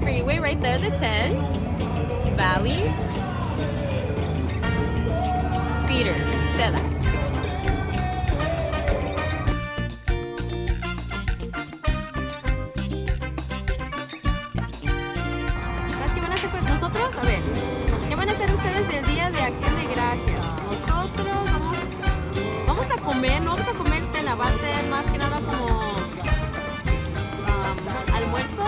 freeway right there that says Valley Cedar. Stella. ¿Qué van a hacer nosotros? A ver, ¿qué van a hacer ustedes el día de Acción de Gracias? Nosotros vamos a comer, no vamos a comer cena, va a ser más que nada como almuerzo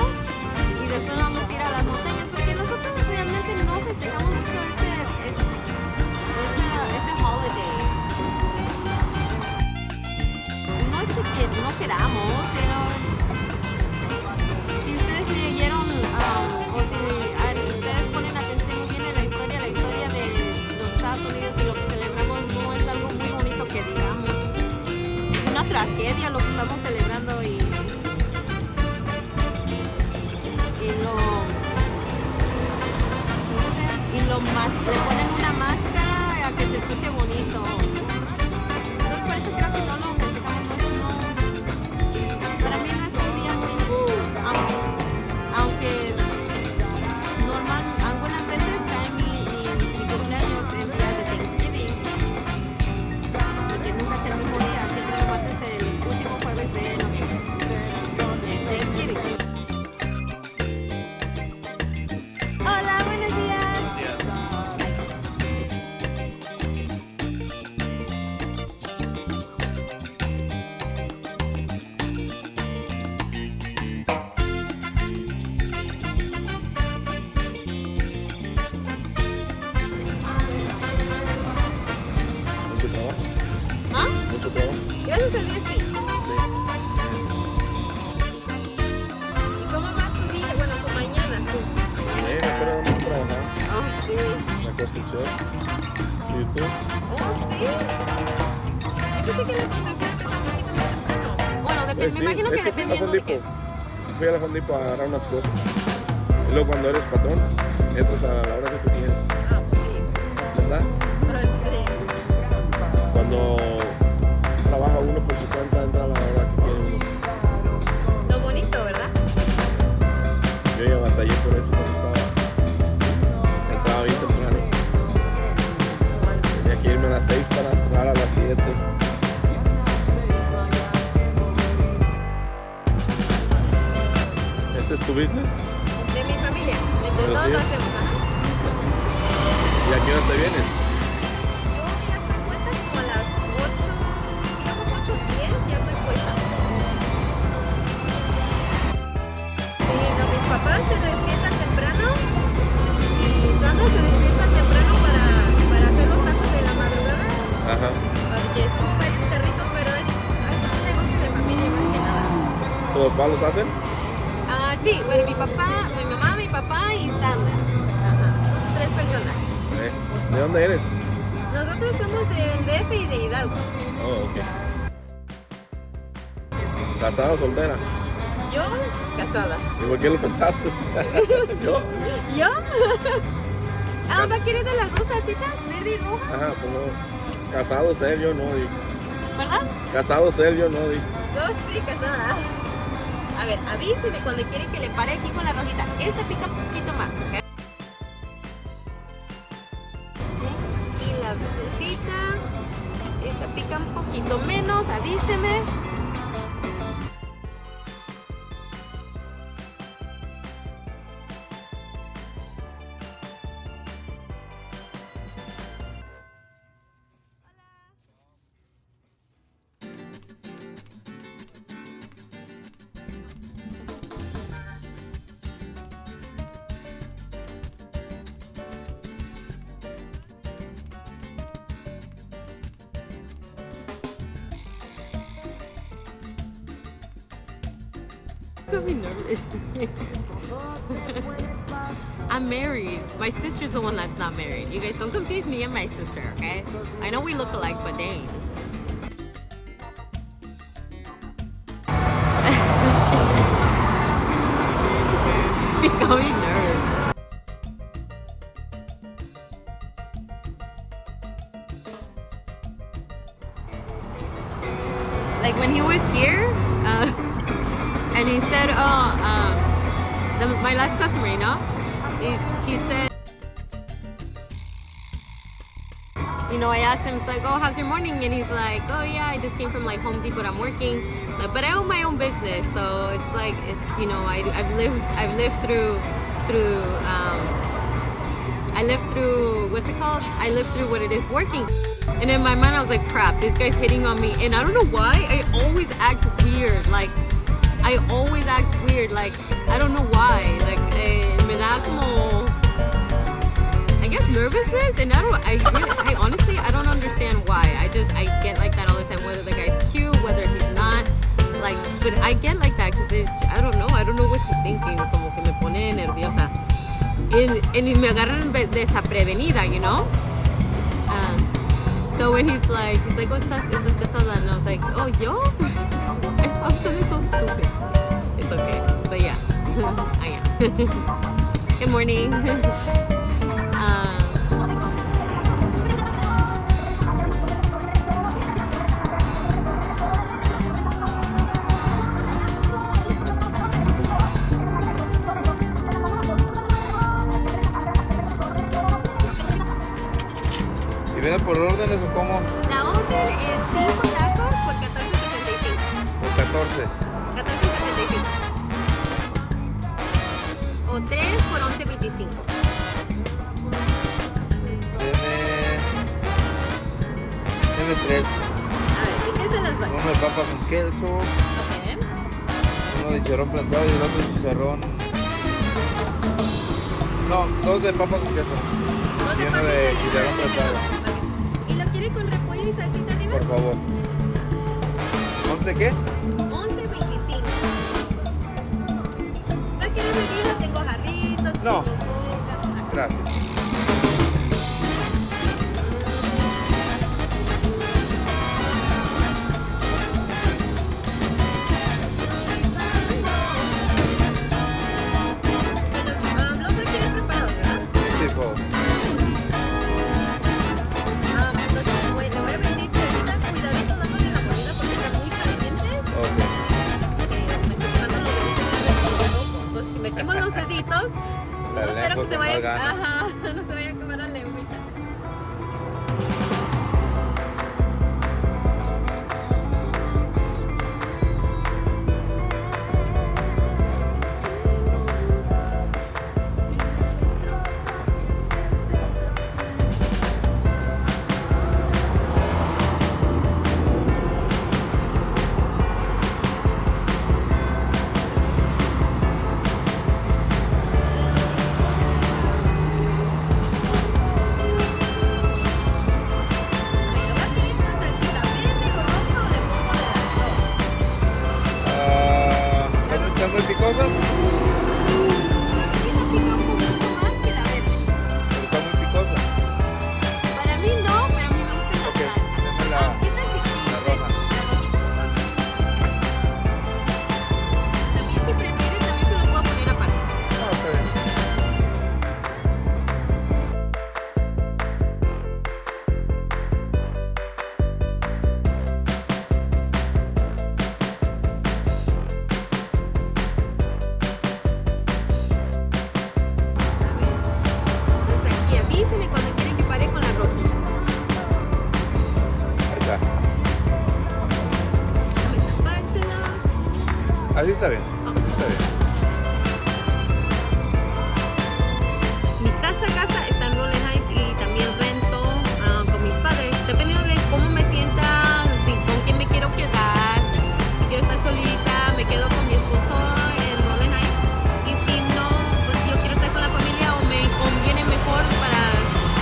y después vamos a ir a las montañas porque nosotros realmente no festejamos mucho ese holiday. No es que no queramos, pero si ustedes leyeron o si ustedes ponen atención bien en la historia de los Estados Unidos y lo que celebramos no es algo muy bonito que digamos. Es una tragedia lo que estamos celebrando y le ponen una máscara a que se escuche bonito. Entonces por eso creo que no lo festejamos mucho, no. Para mí no es un día muy aunque normal, algunas veces cae mi cumpleaños en día de Thanksgiving, porque nunca es el mismo día, siempre lo haces el último jueves de noviembre. Thanksgiving. Hola, buenos días. ¿Mucho trabajo? ¿Ah? ¿Mucho trabajo? Gracias a Dios, sí. ¿Y cómo va tu día? Bueno, tu mañana, tú. Pero vamos a trabajar. Oh, sí. La construcción. ¿Y tú? Oh, sí. Yo pensé que la construcción estaba un poquito más temprano. Bueno, depende, me imagino que dependiendo de qué. Fui a la Fondipo a agarrar unas cosas. Y luego cuando eres patrón, entras a la hora que tú quieres. Ah, pues sí. ¿Verdad? Sí. Cuando trabaja uno por su cuenta, entra a la hora que quiere uno. Lo bonito, ¿verdad? Yo ya batallé por eso cuando entraba bien temprano. Tenía que irme a las 6 para cerrar a las 7. ¿Este es tu business? De mi familia. Entre Pero todos sí. lo hacemos. Ajá. ¿Y a qué hora te vienes? Yo ya estoy puesta como a las 8, digamos 8:10, ya estoy puesta. No, mis papás se despiertan temprano y Sandra se despierta temprano para hacer los tacos de la madrugada. Ajá. Porque somos varios perritos, pero es un negocio de familia más que nada. ¿Tus papás los hacen? Sí, bueno, mi mamá, mi papá y Sandra. Ajá, somos 3 personas. ¿De dónde eres? Nosotros somos del DF y de Hidalgo. Oh, ok. ¿Casada o soltera? Yo, casada. ¿Y por qué lo pensaste? ¿Yo? ¿Yo? ¿Va a querer de las dos salsitas? ¿Verde y roja? Ajá, pues no. Casado ser yo no, di. ¿Verdad? Casado ser yo no, di. Yo sí, casada. A ver, avíseme cuando quieren que le pare aquí con la rojita. Esta pica un poquito más, ¿ok? Y la verdecita. Esta pica un poquito menos, avíseme. I'm nervous. I'm married. My sister's the one that's not married. You guys don't confuse me and my sister, okay? I know we look alike, but dang. Becoming nervous. Like when he was here, and he said, my last customer, you know, he said, you know, I asked him, it's like, oh, how's your morning? And he's like, oh yeah, I just came from like Home Depot, I'm working, but I own my own business, so it's like, it's, you know, I've lived through what's it called? I lived through what it is working. And in my mind I was like, crap, this guy's hitting on me. And I don't know why, I always act weird. Like, I don't know why. Like, me da como, I guess, nervousness. And I honestly, I don't understand why. I get like that all the time, whether the guy's cute, whether he's not. Like, but I get like that because I don't know what he's thinking. Como que me pone nerviosa. And me agarran desaprevenida, you know? So when he's like, oh, estás casada? And I was like, oh, yo? I'm so stupid. It's okay. But yeah, I am. Good morning. ¿Y viene por órdenes o cómo? La orden es 5 tacos por $14.75. Por 14. $14.75. O 3 por $11.25. Tiene 3. A ver, ¿qué se las doy? Uno de papas con queso, Ok. uno de chicharrón prensado y el otro de chicharrón. No, 2 de papas con queso. ¿Dos Y de uno papas de y chicharrón uno de prensado. chicharrón? ¿Y lo quiere con repollo y salsita arriba? Por favor. ¿11 qué? 11.25. ¿Va a querer bebidas? Tengo jarritos, No. tengo coca. Gracias. Los va a querer preparados, ¿verdad? Sí, por favor. Entonces le voy a pedir que ahorita cuidadito dándole la mordida porque están muy calientes. Ok. Me estoy quemando los deditos. Entonces si me quemo los deditos, La no espero lengua que se con más vaya, ganas. ajá, no se vaya a comer la lengüita. ¿Me va a pedir una salsita verde o roja o le pongo de las dos? ¿Están muy picosas? La rojita pica un poquito más que la verde. Están muy picosas. Para mí no, pero a mí me gusta la Ok, salsa. dame ¿Qué tal si la roja. La rojita, ¿no? También si prefiere, también se lo puedo poner aparte. No, está bien. Entonces aquí avíseme cuando quieren que pare con la rojita. Ahí está. Déjame tapársela. Así está bien. Así está bien. Mi casa está en Rowland Heights y también rento con mis padres. Dependiendo de cómo me sienta, con quién me quiero quedar. Si quiero estar solita, me quedo con mi esposo en Rowland Heights. Y si no, pues yo quiero estar con la familia o me conviene mejor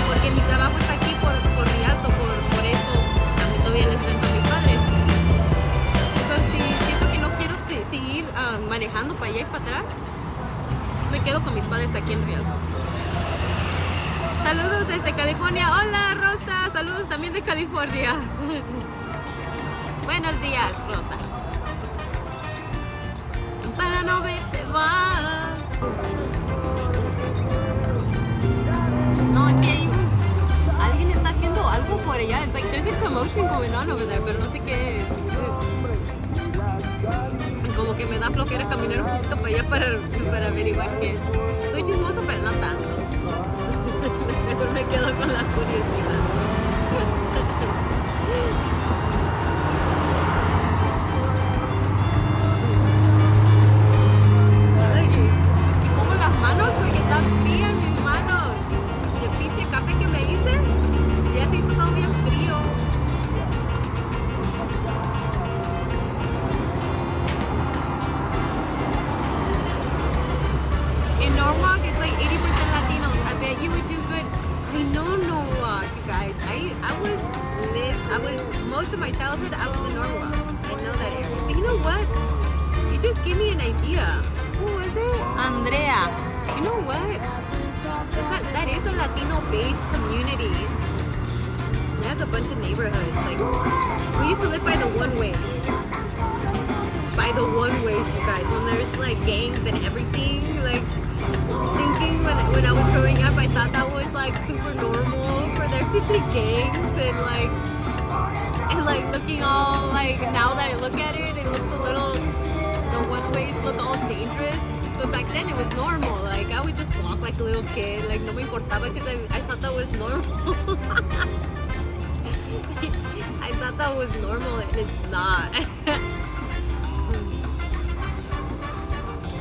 porque mi trabajo está aquí por Rialto, por eso también todavía les rento a mis padres. Entonces si siento que no quiero seguir manejando para allá y para atrás, me quedo con mis padres aquí en Rialto. Saludos desde California. Hola Rosa, saludos también de California. Buenos días, Rosa. Para no verte más. No, es que ahí alguien está haciendo algo por allá. It's like there's a commotion going on over there, pero no sé qué es. Como que me da da flojera caminar un poquito para allá para averiguar qué es. Soy chismoso, pero no tanto. Mejor me quedo con la curiosidad. Y pongo las manos porque están frías mis manos. Y el pinche café que me hice, ya se hizo todo bien frío. In Norwalk, it's like 80% Latinos. I bet you would do good. I know Norwalk, you guys. Most of my childhood, I was in Norwalk. I know that area. But you know what? You just gave me an idea. Who was it? Andrea. You know what? That is a Latino-based community. They have a bunch of neighborhoods. Like, we used to live by the one-ways. By the one-ways, you guys. When there's like gangs and everything. Like, thinking when I was growing up, I thought that was like super normal for there to be gangs and like looking all like, now that I look at it, it looks a little, the one-ways look all dangerous. But back then it was normal. Like, I would just walk like a little kid. Like, no me importaba because I thought that was normal. I thought that was normal and it's not.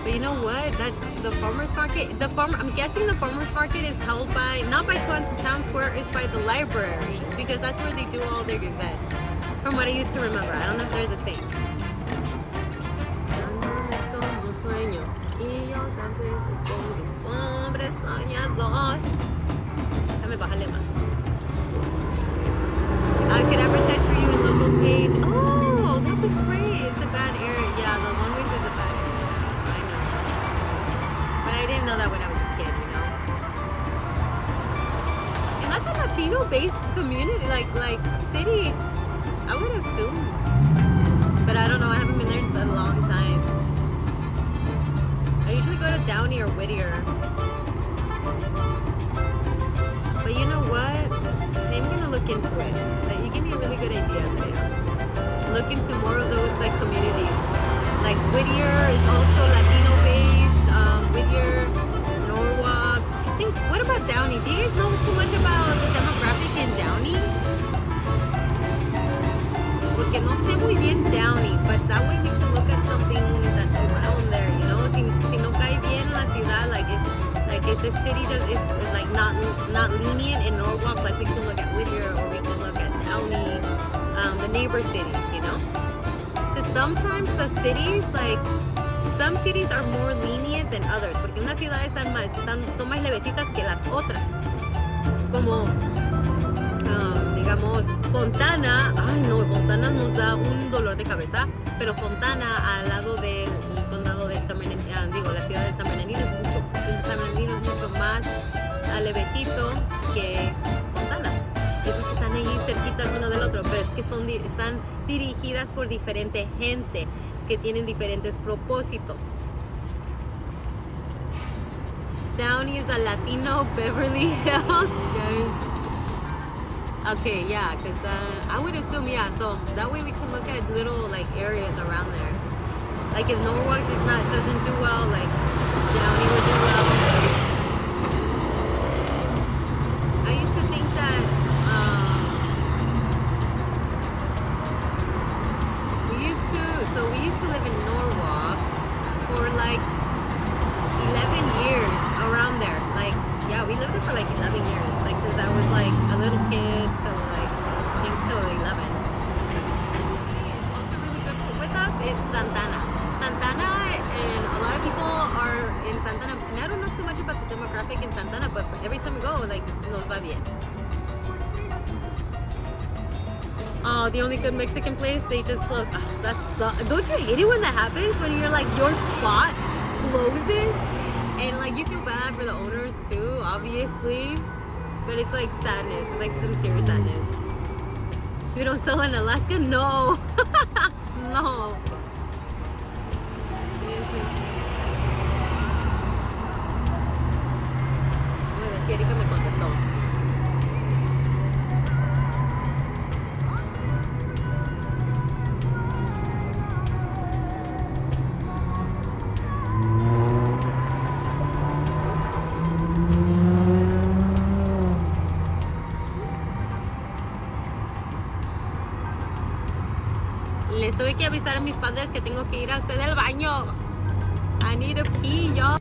But you know what? That's the farmer's market. I'm guessing the farmer's market is held by, not by Town Square, it's by the library. Because that's where they do all their events. From what I used to remember. I don't know if they're the same. Déjame bajarle más. I could advertise for you in local page. Oh, that'd be great. It's a bad area. Yeah, the one ways is a bad area. I know. But I didn't know that when I was a kid, you know. And that's a Latino-based community, like city. I would assume. But I don't know. I haven't been there in a long time. I usually go to Downey or Whittier. But you know what? I'm gonna look into it. Like, you gave me a really good idea today. Look into more of those like communities. Like Whittier is also Latino based. Whittier, Norwalk. I think. What about Downey? Do you guys know too much about the demographic in Downey? Porque no sé muy bien Downey, but that way we can look at something that's around there. You know, si no cae bien la ciudad, like if the city is like not lenient in Norwalk, like we can look at Whittier or we can look at Downey, the neighbor cities, you know? Because sometimes the cities, like, some cities are more lenient than others, porque unas ciudades son más levecitas que las otras. Como, digamos, Fontana, ay no, Fontana nos da un dolor de cabeza, pero Fontana al lado del condado de San Bernardino, digo, la ciudad de San Bernardino es mucho más levecito que Fontana. Esos que están ahí cerquitas uno del otro, pero es que están dirigidas por diferente gente que tienen diferentes propósitos. Downey is a Latino Beverly Hills. Okay, yeah, because I would assume, yeah, so that way we can look at little like areas around there. Like if Norwalk doesn't do well, like Downey would do well. I used to think that we used to live in Norwalk for like 11 years around there. Like, yeah, we lived there for like 11 years. Like since I was like a little kid till like, I think till 11. Also really good with us is Santana. Santana, and a lot of people are in Santana, and I don't know too much about the demographic in Santana, but every time we go, like, nos va bien. Oh, the only good Mexican place, they just closed. Oh, don't you hate it when that happens? When you're like, your spot closes? And like, you feel bad for the owners too, obviously. But it's like sadness. It's like some serious sadness. You don't sell in Alaska? No. No. Erika me contestó. Les tuve que avisar a mis padres que tengo que ir a hacer el baño. I need to pee, y'all.